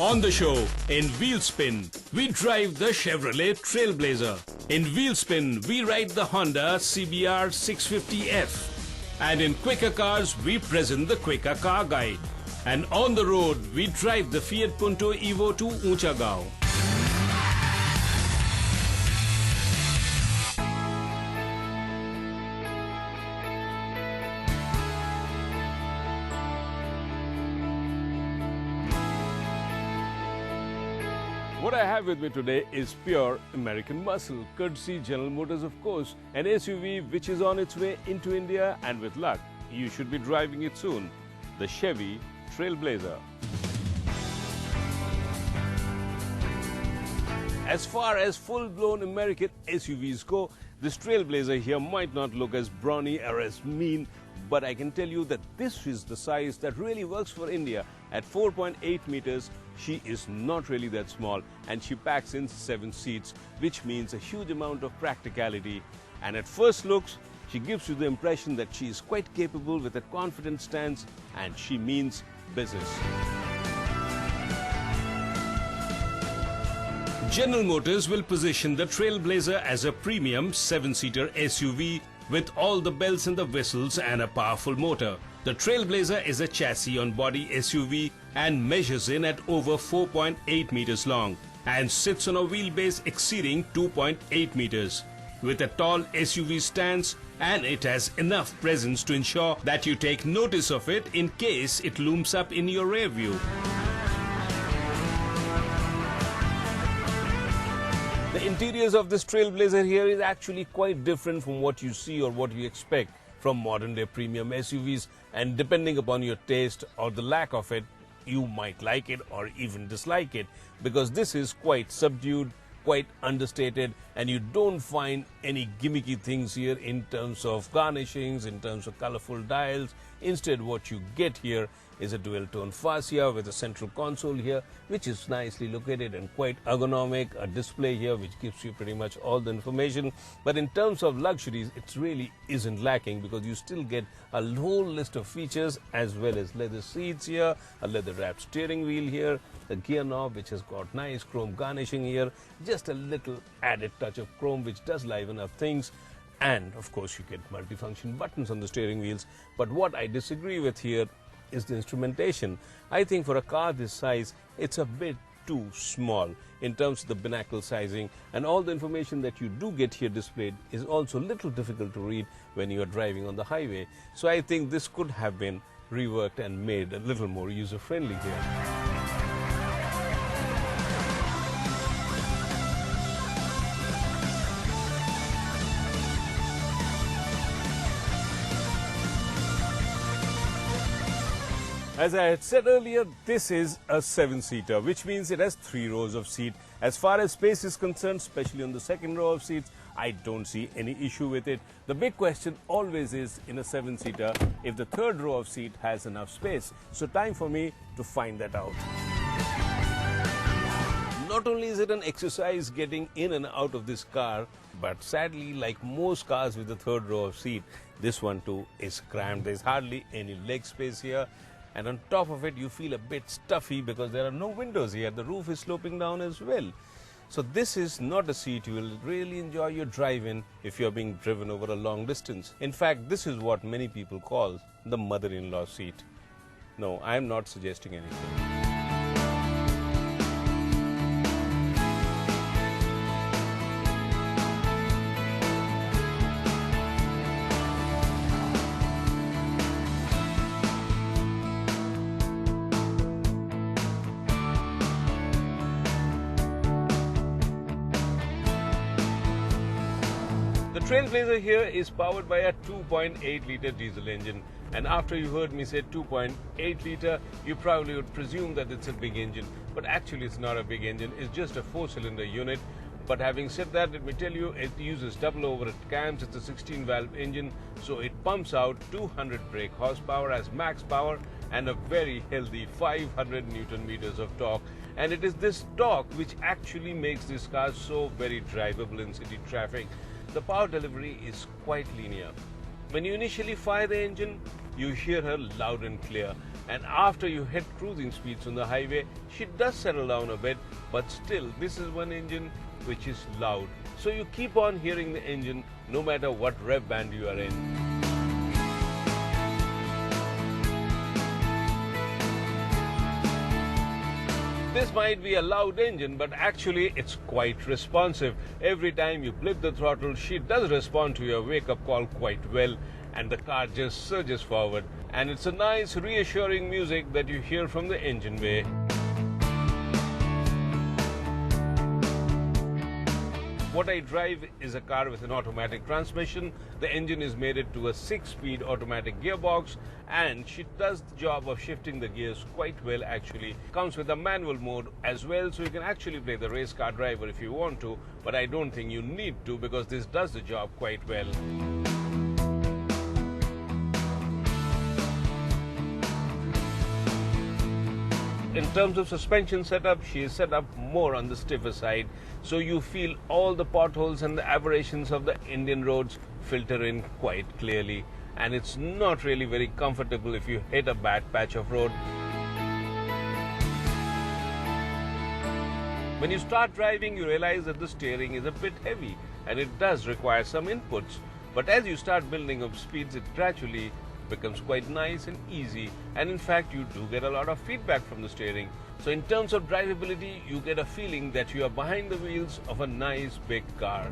On the show, in Wheelspin, we drive the Chevrolet Trailblazer. In Wheelspin, we ride the Honda CBR 650F. And in Quicker Cars, we present the Quicker Car Guide. And on the road, we drive the Fiat Punto Evo to Unchagaon. What I have with me today is pure American muscle, courtesy General Motors of course, an SUV which is on its way into India, and with luck, you should be driving it soon, the Chevy Trailblazer. As far as full-blown American SUVs go, this Trailblazer here might not look as brawny or as mean, but I can tell you that this is the size that really works for India. At 4.8 meters, she is not really that small, and she packs in 7 seats, which means a huge amount of practicality. And at first looks, she gives you the impression that she is quite capable with a confident stance, and she means business. General Motors will position the Trailblazer as a premium 7-seater SUV with all the bells and the whistles and a powerful motor. The Trailblazer is a chassis-on-body SUV and measures in at over 4.8 meters long and sits on a wheelbase exceeding 2.8 meters. With a tall SUV stance, and it has enough presence to ensure that you take notice of it in case it looms up in your rear view. The interiors of this Trailblazer here is actually quite different from what you see or what you expect from modern day premium SUVs, and depending upon your taste or the lack of it, you might like it or even dislike it, because this is quite subdued, quite understated, and you don't find any gimmicky things here in terms of garnishings, in terms of colorful dials. Instead, what you get here is a dual tone fascia with a central console here, which is nicely located and quite ergonomic, a display here which gives you pretty much all the information. But in terms of luxuries, it really isn't lacking, because you still get a whole list of features, as well as leather seats here, a leather wrapped steering wheel here, the gear knob which has got nice chrome garnishing here, just a little added touch of chrome which does liven up things. And of course you get multifunction buttons on the steering wheels. But what I disagree with here is the instrumentation. I think for a car this size, it's a bit too small in terms of the binnacle sizing, and all the information that you do get here displayed is also a little difficult to read when you are driving on the highway. So I think this could have been reworked and made a little more user-friendly here. As I had said earlier, this is a 7-seater, which means it has 3 rows of seat. As far as space is concerned, especially on the second row of seats, I don't see any issue with it. The big question always is in a 7-seater if the third row of seat has enough space. So time for me to find that out. Not only is it an exercise getting in and out of this car, but sadly, like most cars with the third row of seat, this one too is cramped. There's hardly any leg space here. And on top of it, you feel a bit stuffy because there are no windows here. The roof is sloping down as well. So this is not a seat you will really enjoy your drive in if you're being driven over a long distance. In fact, this is what many people call the mother-in-law seat. No, I'm not suggesting anything. The Trailblazer here is powered by a 2.8 litre diesel engine, and after you heard me say 2.8 litre, you probably would presume that it's a big engine, but actually it's not a big engine, it's just a 4-cylinder unit. But having said that, let me tell you, it uses double overhead cams. It's a 16-valve engine, so it pumps out 200 brake horsepower as max power and a very healthy 500 Newton meters of torque. And it is this torque which actually makes this car so very drivable in city traffic. The power delivery is quite linear. When you initially fire the engine, you hear her loud and clear. and after you hit cruising speeds on the highway, she does settle down a bit, but still this is one engine which is loud. So you keep on hearing the engine no matter what rev band you are in. This might be a loud engine, but actually it's quite responsive. Every time you blip the throttle, she does respond to your wake-up call quite well, and the car just surges forward. And it's a nice, reassuring music that you hear from the engine bay. What I drive is a car with an automatic transmission. The engine is mated to a 6-speed automatic gearbox, and she does the job of shifting the gears quite well actually. Comes with a manual mode as well, so you can actually play the race car driver if you want to, but I don't think you need to because this does the job quite well. In terms of suspension setup, she is set up more on the stiffer side, so you feel all the potholes and the aberrations of the Indian roads filter in quite clearly, and it's not really very comfortable if you hit a bad patch of road. When you start driving, you realize that the steering is a bit heavy and it does require some inputs, but as you start building up speeds, it gradually becomes quite nice and easy, and in fact you do get a lot of feedback from the steering. So in terms of drivability, you get a feeling that you are behind the wheels of a nice big car.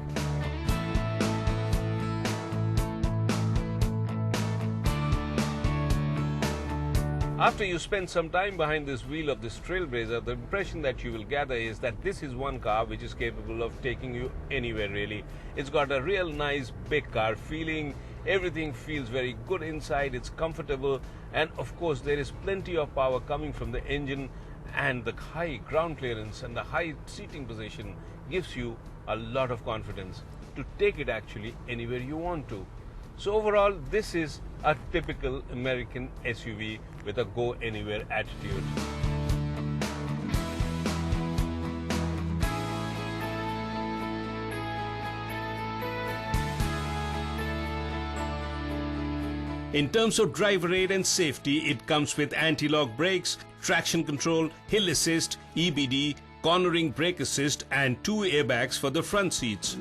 After you spend some time behind this wheel of this Trailblazer, the impression that you will gather is that this is one car which is capable of taking you anywhere really. It's got a real nice big car feeling. Everything feels very good inside, it's comfortable, and of course there is plenty of power coming from the engine, and the high ground clearance and the high seating position gives you a lot of confidence to take it actually anywhere you want to. So overall, this is a typical American SUV with a go anywhere attitude. In terms of driver aid and safety, it comes with anti-lock brakes, traction control, hill assist, EBD, cornering brake assist, and 2 airbags for the front seats.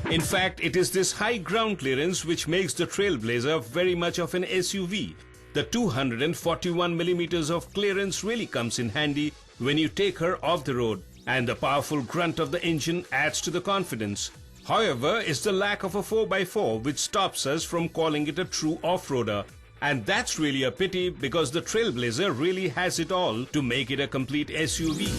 In fact, it is this high ground clearance which makes the Trailblazer very much of an SUV. The 241 millimeters of clearance really comes in handy when you take her off the road, and the powerful grunt of the engine adds to the confidence. However, it's the lack of a 4x4 which stops us from calling it a true off-roader. And that's really a pity because the Trailblazer really has it all to make it a complete SUV.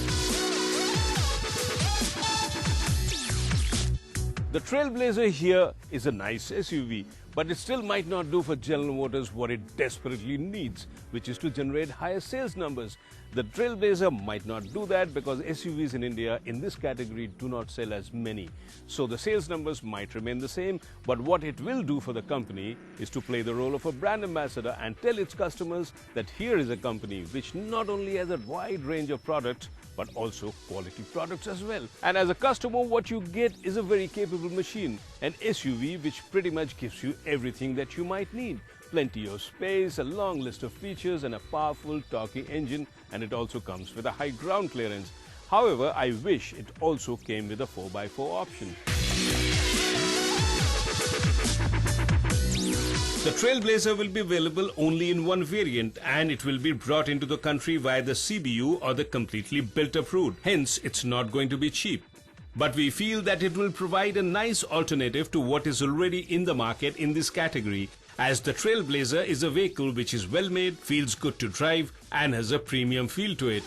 The Trailblazer here is a nice SUV, but it still might not do for General Motors what it desperately needs, which is to generate higher sales numbers. The Trailblazer might not do that because SUVs in India in this category do not sell as many. So the sales numbers might remain the same, but what it will do for the company is to play the role of a brand ambassador and tell its customers that here is a company which not only has a wide range of products, but also quality products as well. And as a customer, what you get is a very capable machine, an SUV which pretty much gives you everything that you might need. Plenty of space, a long list of features, and a powerful, torquey engine, and it also comes with a high ground clearance. However, I wish it also came with a 4x4 option. The Trailblazer will be available only in one variant, and it will be brought into the country via the CBU or the completely built-up route. Hence, it's not going to be cheap. But we feel that it will provide a nice alternative to what is already in the market in this category, as the Trailblazer is a vehicle which is well made, feels good to drive, and has a premium feel to it.